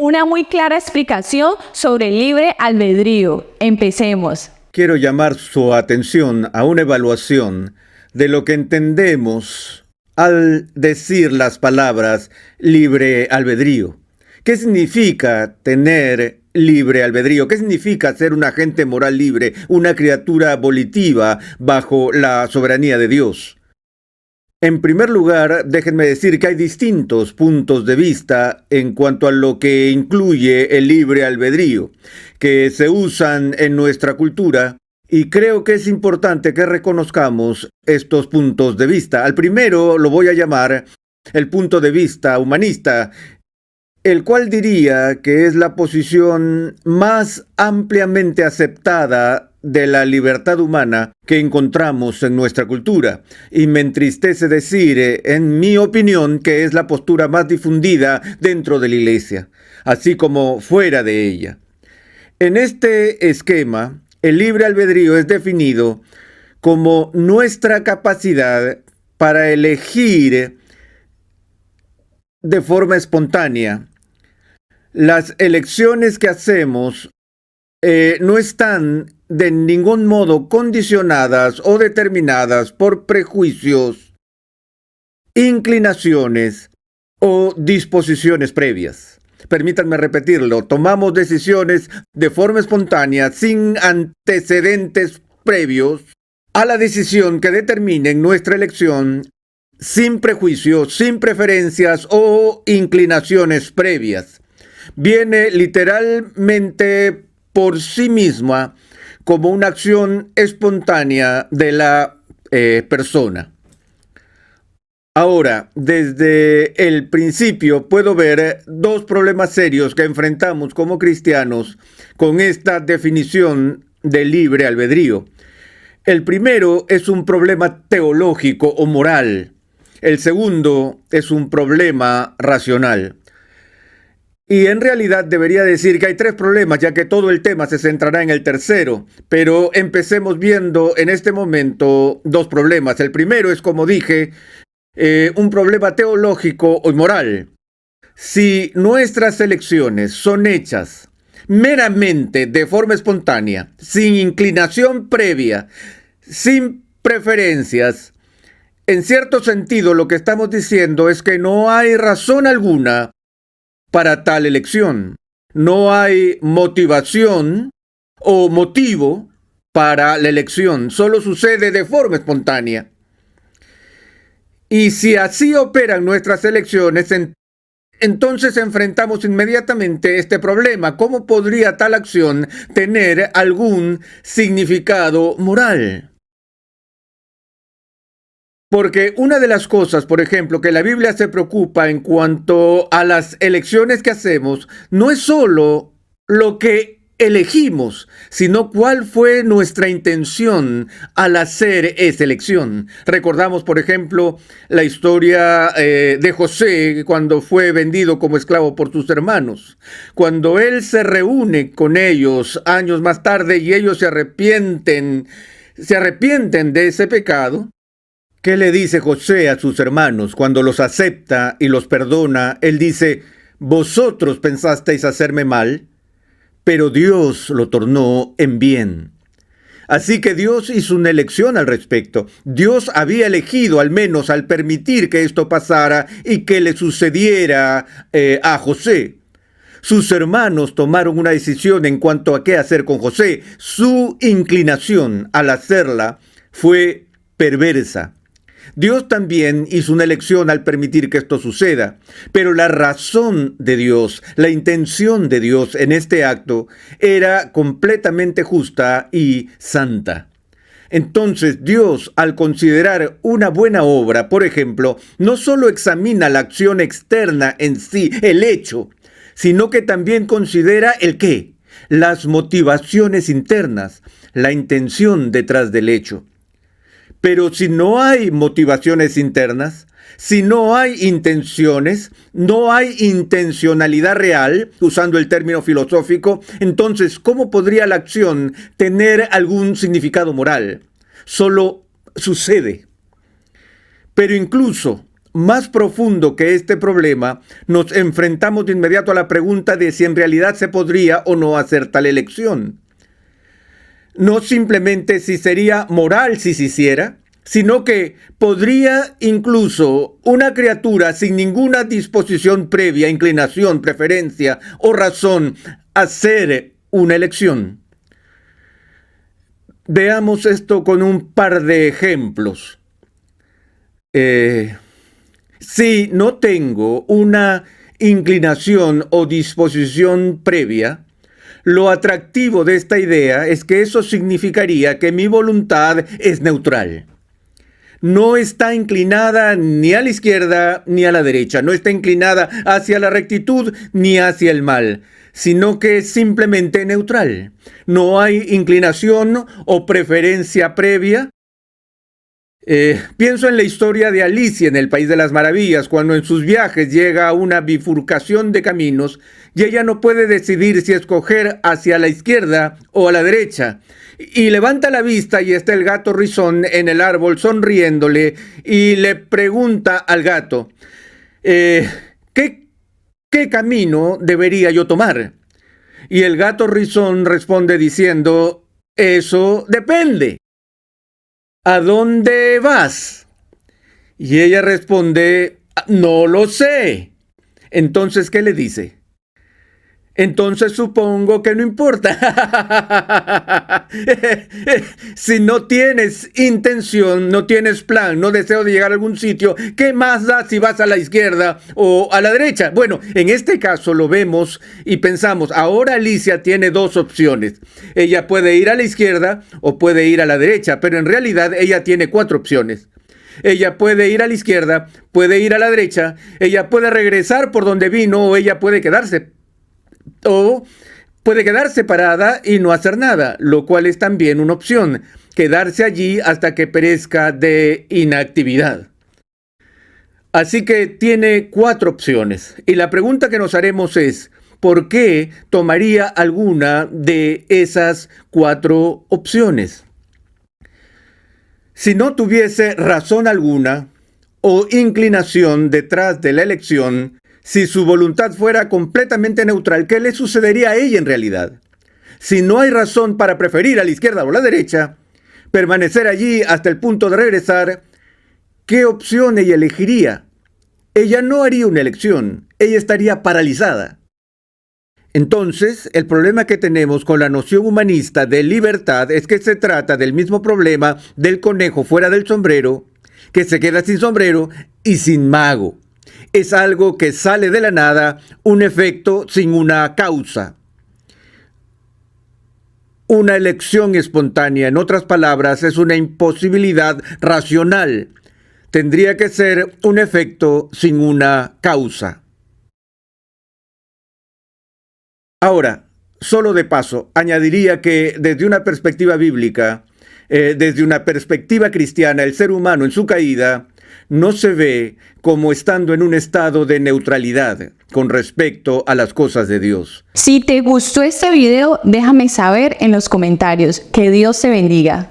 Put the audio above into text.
una muy clara explicación sobre el libre albedrío. Empecemos. Quiero llamar su atención a una evaluación de lo que entendemos al decir las palabras libre albedrío. ¿Qué significa tener libre albedrío? ¿Qué significa ser un agente moral libre, una criatura volitiva bajo la soberanía de Dios? En primer lugar, déjenme decir que hay distintos puntos de vista en cuanto a lo que incluye el libre albedrío, que se usan en nuestra cultura, y creo que es importante que reconozcamos estos puntos de vista. Al primero lo voy a llamar el punto de vista humanista, el cual diría que es la posición más ampliamente aceptada de la libertad humana que encontramos en nuestra cultura. Y me entristece decir, en mi opinión, que es la postura más difundida dentro de la Iglesia, así como fuera de ella. En este esquema, el libre albedrío es definido como nuestra capacidad para elegir de forma espontánea. Las elecciones que hacemos no están de ningún modo condicionadas o determinadas por prejuicios, inclinaciones o disposiciones previas. Permítanme repetirlo, tomamos decisiones de forma espontánea sin antecedentes previos a la decisión que determinen nuestra elección, sin prejuicios, sin preferencias o inclinaciones previas. Viene literalmente por sí misma como una acción espontánea de la persona. Ahora, desde el principio puedo ver dos problemas serios que enfrentamos como cristianos con esta definición de libre albedrío. El primero es un problema teológico o moral. El segundo es un problema racional. Y en realidad debería decir que hay tres problemas, ya que todo el tema se centrará en el tercero. Pero empecemos viendo en este momento dos problemas. El primero es, como dije, un problema teológico o moral. Si nuestras elecciones son hechas meramente de forma espontánea, sin inclinación previa, sin preferencias, en cierto sentido lo que estamos diciendo es que no hay razón alguna para tal elección. No hay motivación o motivo para la elección. Solo sucede de forma espontánea. Y si así operan nuestras elecciones, entonces enfrentamos inmediatamente este problema. ¿Cómo podría tal acción tener algún significado moral? Porque una de las cosas, por ejemplo, que la Biblia se preocupa en cuanto a las elecciones que hacemos, no es solo lo que elegimos, sino cuál fue nuestra intención al hacer esa elección. Recordamos, por ejemplo, la historia de José cuando fue vendido como esclavo por sus hermanos. Cuando él se reúne con ellos años más tarde y ellos se arrepienten de ese pecado, ¿qué le dice José a sus hermanos cuando los acepta y los perdona? Él dice, vosotros pensasteis hacerme mal, pero Dios lo tornó en bien. Así que Dios hizo una elección al respecto. Dios había elegido, al menos al permitir que esto pasara y que le sucediera a José. Sus hermanos tomaron una decisión en cuanto a qué hacer con José. Su inclinación al hacerla fue perversa. Dios también hizo una elección al permitir que esto suceda, pero la razón de Dios, la intención de Dios en este acto era completamente justa y santa. Entonces Dios, al considerar una buena obra, por ejemplo, no solo examina la acción externa en sí, el hecho, sino que también considera el qué, las motivaciones internas, la intención detrás del hecho. Pero si no hay motivaciones internas, si no hay intenciones, no hay intencionalidad real, usando el término filosófico, entonces, ¿cómo podría la acción tener algún significado moral? Solo sucede. Pero incluso más profundo que este problema, nos enfrentamos de inmediato a la pregunta de si en realidad se podría o no hacer tal elección. No simplemente si sería moral si se hiciera, sino que podría incluso una criatura sin ninguna disposición previa, inclinación, preferencia o razón hacer una elección. Veamos esto con un par de ejemplos. Si no tengo una inclinación o disposición previa, lo atractivo de esta idea es que eso significaría que mi voluntad es neutral. No está inclinada ni a la izquierda ni a la derecha, no está inclinada hacia la rectitud ni hacia el mal, sino que es simplemente neutral. No hay inclinación o preferencia previa. Pienso en la historia de Alicia en el País de las Maravillas, cuando en sus viajes llega a una bifurcación de caminos y ella no puede decidir si escoger hacia la izquierda o a la derecha. Y levanta la vista y está el gato Rizón en el árbol sonriéndole y le pregunta al gato, ¿qué camino debería yo tomar? Y el gato Rizón responde diciendo, eso depende. ¿A dónde vas? Y ella responde, no lo sé. Entonces, ¿qué le dice? Entonces supongo que no importa. Si no tienes intención, no tienes plan, no deseo de llegar a algún sitio, ¿qué más da si vas a la izquierda o a la derecha? Bueno, en este caso lo vemos y pensamos, ahora Alicia tiene dos opciones. Ella puede ir a la izquierda o puede ir a la derecha, pero en realidad ella tiene 4 opciones. Ella puede ir a la izquierda, puede ir a la derecha, ella puede regresar por donde vino o ella puede quedarse. O puede quedarse parada y no hacer nada, lo cual es también una opción, quedarse allí hasta que perezca de inactividad. Así que tiene 4 opciones. Y la pregunta que nos haremos es, ¿por qué tomaría alguna de esas 4 opciones? Si no tuviese razón alguna o inclinación detrás de la elección, si su voluntad fuera completamente neutral, ¿qué le sucedería a ella en realidad? Si no hay razón para preferir a la izquierda o a la derecha, permanecer allí hasta el punto de regresar, ¿qué opción ella elegiría? Ella no haría una elección, ella estaría paralizada. Entonces, el problema que tenemos con la noción humanista de libertad es que se trata del mismo problema del conejo fuera del sombrero, que se queda sin sombrero y sin mago. Es algo que sale de la nada, un efecto sin una causa. Una elección espontánea, en otras palabras, es una imposibilidad racional. Tendría que ser un efecto sin una causa. Ahora, solo de paso, añadiría que desde una perspectiva bíblica, desde una perspectiva cristiana, el ser humano en su caída no se ve como estando en un estado de neutralidad con respecto a las cosas de Dios. Si te gustó este video, déjame saber en los comentarios. Que Dios te bendiga.